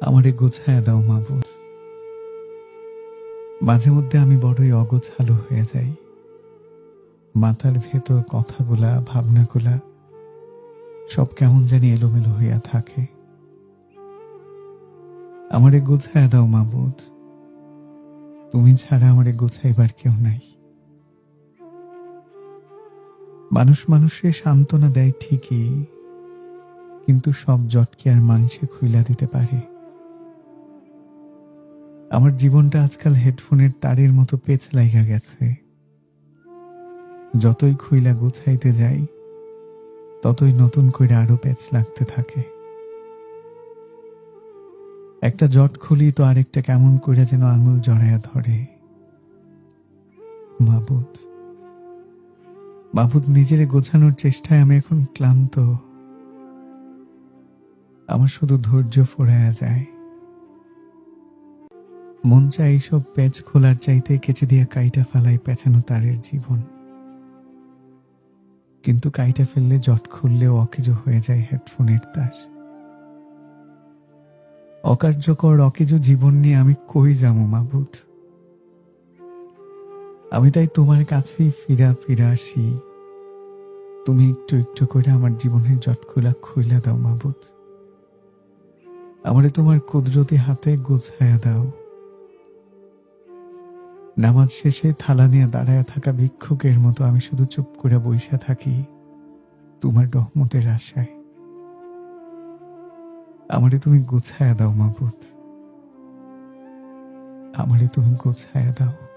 আমারে গোছায়া দাও মাবুদ। মাঝে মধ্যে আমি বড়ই অগোছালো হয়ে যাই। মাথার ভেতর কথাগুলা ভাবনাগুলা সব কেমন জানি এলোমেলো হইয়া থাকে। আমারে গোছায়া দাও মাবুদ। তুমি ছাড়া আমারে গোছাইবার কেউ নাই। মানুষ মানুষের সান্ত্বনা দেয় ঠিকই, কিন্তু সব জট কি আর মানুষে খুইলা দিতে পারে? আমার জীবনটা আজকাল হেডফোনের তারের মতো পেঁচ লাইগা গেছে। যতই খুইলা গুছাইতে যাই, ততই নতুন করে আরো প্যাচ লাগতে থাকে। একটা জট খুলি তো আরেকটা কেমন করে যেন আঙুল জড়াইয়া ধরে। মাবুদ, মাবুদ, নিজেরে গোছানোর চেষ্টায় আমি এখন ক্লান্ত। আমার শুধু ধৈর্য ফুরাইয়া যায়। মন চায় এইসব প্যাচ খোলার চাইতে কেচে দিয়া কাইটা ফেলাই পেঁচানো তারের জীবন। কিন্তু কাইটা ফেললে জট খুললেও অকেজো হয়ে যায় হেডফোনের তার। অকার্যকর অকেজো জীবন নিয়ে আমি কই যাবো মাবুদ? আমি তাই তোমার কাছেই ফিরা ফিরা আসি। তুমি একটু একটু করে আমার জীবনের জটগুলা খুইলা দাও মাবুদ। আমারে তোমার কুদরতি হাতে গোছায়া দাও। নামাজ শেষে থালা নিয়ে দাঁড়ায় থাকা ভিক্ষুকের মতো আমি শুধু চুপ করে বইসা থাকি তোমার রহমতের আশায়। আমারে তুমি গোছায়া দাও মাবুদ। আমারে তুমি গোছায়া দাও।